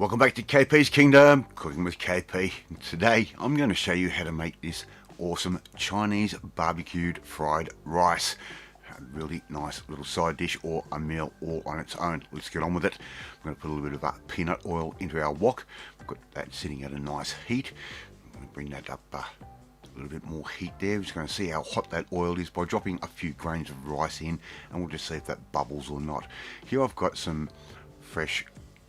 Welcome back to KP's Kingdom, Cooking with KP. And today I'm going to show you how to make this awesome Chinese barbecued fried rice. A really nice little side dish or a meal all on its own. Let's get on with it. I'm going to put a little bit of peanut oil into our wok. We've got that sitting at a nice heat. I'm going to bring that up a little bit more heat there. We're just going to see how hot that oil is by dropping a few grains of rice in, and we'll just see if that bubbles or not. Here I've got some fresh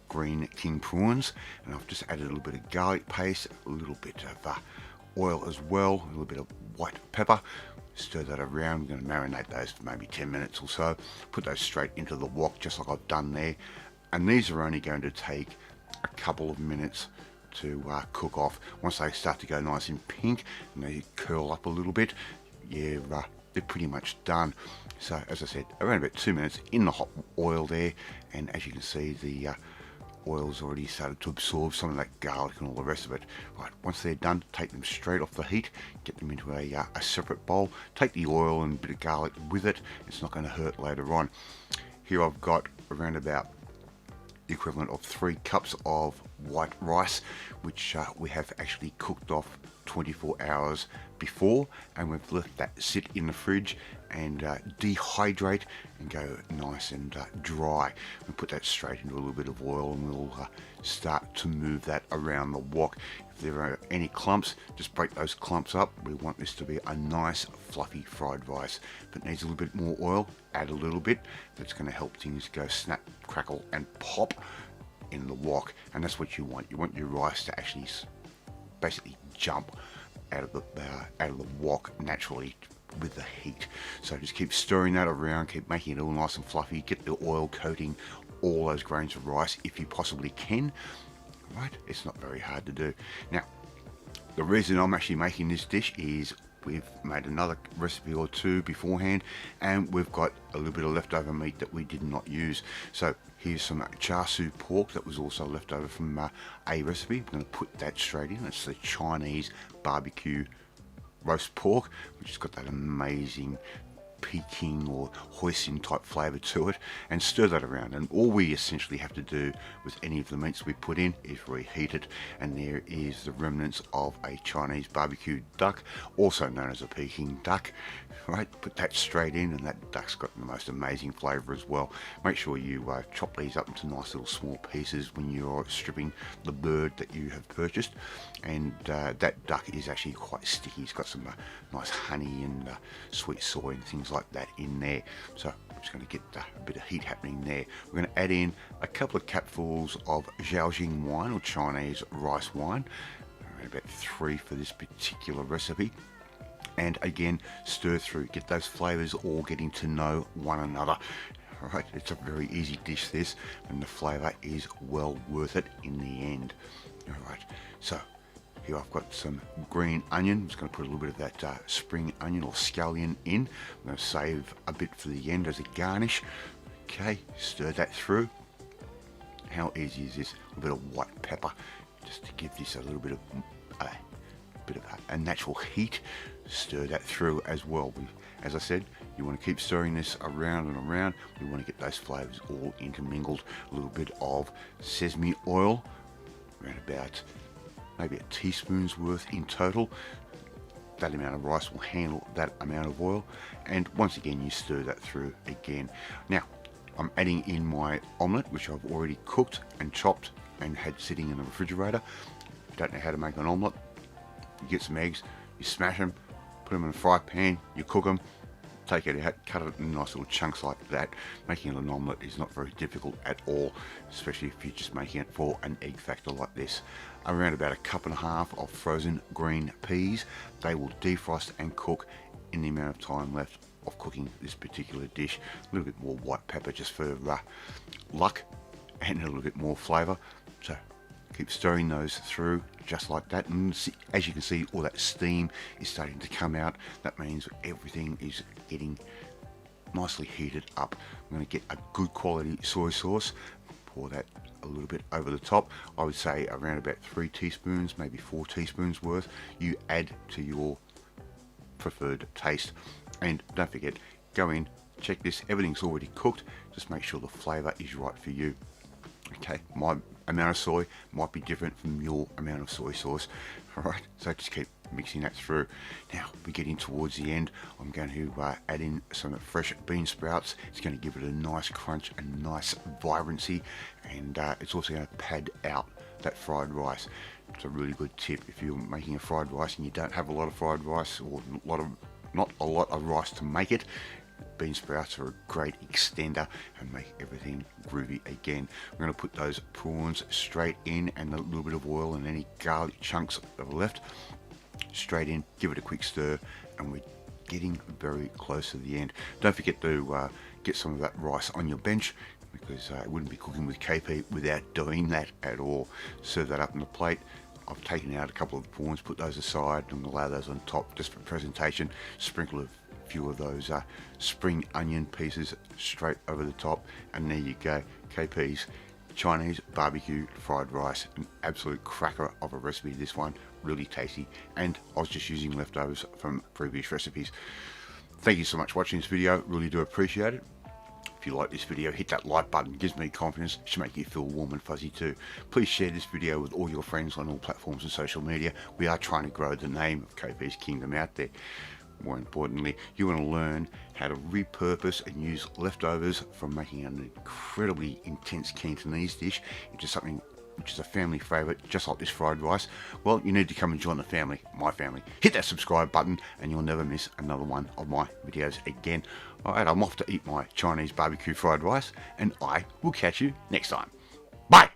green king prawns, and I've just added a little bit of garlic paste, a little bit of oil as well, a little bit of white pepper. Stir that around. We're going to marinate those for maybe 10 minutes or so. Put those straight into the wok just like I've done there, and these are only going to take a couple of minutes to cook off. Once they start to go nice and pink and they curl up a little bit, yeah, they're pretty much done. So as I said, around about 2 minutes in the hot oil there, and as you can see, the oil's already started to absorb some of that garlic and all the rest of it. Right, once they're done, take them straight off the heat, get them into a separate bowl, take the oil and a bit of garlic with it. It's not going to hurt later on. Here I've got around about the equivalent of 3 cups of white rice, which we have actually cooked off 24 hours before, and we've let that sit in the fridge and dehydrate and go nice and dry. We put that straight into a little bit of oil, and we'll start to move that around the wok. If there are any clumps, just break those clumps up. We want this to be a nice fluffy fried rice. If it needs a little bit more oil, add a little bit. That's going to help things go snap, crackle and pop in the wok, and that's what you want. You want your rice to actually basically jump out of the wok naturally with the heat. So just keep stirring that around, keep making it all nice and fluffy. Get the oil coating all those grains of rice if you possibly can. Right, it's not very hard to do. Now, the reason I'm actually making this dish is we've made another recipe or two beforehand, and we've got a little bit of leftover meat that we did not use. So here's some char siu pork that was also left over from a recipe. We're going to put that straight in. It's the Chinese barbecue roast pork, which has got that amazing Peking or hoisin type flavour to it, and stir that around. And all we essentially have to do with any of the meats we put in is reheat it, and there is the remnants of a Chinese barbecue duck, also known as a Peking duck. Right, put that straight in, and that duck's got the most amazing flavour as well. Make sure you chop these up into nice little small pieces when you're stripping the bird that you have purchased, and that duck is actually quite sticky. It's got some nice honey and sweet soy and things like that in there. So I'm just going to get a bit of heat happening there. We're going to add in a couple of capfuls of Zhaojing wine or Chinese rice wine, around about 3 for this particular recipe. And again, stir through, get those flavors all getting to know one another. All right, it's a very easy dish this, and the flavor is well worth it in the end. All right, so here I've got some green onion. I'm just going to put a little bit of that spring onion or scallion in. I'm going to save a bit for the end as a garnish. Okay, stir that through. How easy is this? A bit of white pepper, just to give this a little bit of a natural heat. Stir that through as well. As I said, you want to keep stirring this around and around. We want to get those flavors all intermingled. A little bit of sesame oil, around about maybe a teaspoon's worth in total. That amount of rice will handle that amount of oil, and once again you stir that through again. Now I'm adding in my omelette, which I've already cooked and chopped and had sitting in the refrigerator. If you don't know how to make an omelette, you get some eggs, you smash them, put them in a fry pan, you cook them, take it out, cut it in nice little chunks like that. Making an omelette is not very difficult at all, especially if you're just making it for an egg factor like this. Around about 1.5 cups of frozen green peas. They will defrost and cook in the amount of time left of cooking this particular dish. A little bit more white pepper just for luck, and a little bit more flavour. So keep stirring those through just like that, and see, as you can see, all that steam is starting to come out. That means everything is getting nicely heated up. I'm going to get a good quality soy sauce, pour that a little bit over the top. I would say around about 3 teaspoons, maybe 4 teaspoons worth. You add to your preferred taste, and don't forget, go in, check this, everything's already cooked. Just make sure the flavour is right for you. Okay, my amount of soy might be different from your amount of soy sauce. Alright, so just keep mixing that through. Now we're getting towards the end. I'm going to add in some fresh bean sprouts. It's going to give it a nice crunch, a nice vibrancy, and it's also going to pad out that fried rice. It's a really good tip if you're making a fried rice and you don't have a lot of fried rice, or not a lot of rice to make it. Bean sprouts are a great extender and make everything groovy again. We're going to put those prawns straight in, and a little bit of oil and any garlic chunks that are left straight in. Give it a quick stir, and we're getting very close to the end. Don't forget to get some of that rice on your bench, because it wouldn't be cooking with KP without doing that at all. Serve that up on the plate. I've taken out a couple of prawns, put those aside, and allow those on top just for presentation. Sprinkle a few of those spring onion pieces straight over the top, and there you go. KP's Chinese barbecue fried rice. An absolute cracker of a recipe, this one. Really tasty, and I was just using leftovers from previous recipes. Thank you so much for watching this video. Really do appreciate it. If you like this video, hit that like button. It gives me confidence. It should make you feel warm and fuzzy too. Please share this video with all your friends on all platforms and social media. We are trying to grow the name of KP's Kingdom out there. More importantly, you want to learn how to repurpose and use leftovers from making an incredibly intense Cantonese dish into something which is a family favourite, just like this fried rice. Well, you need to come and join the family, my family. Hit that subscribe button and you'll never miss another one of my videos again. Alright, I'm off to eat my Chinese barbecue fried rice, and I will catch you next time. Bye!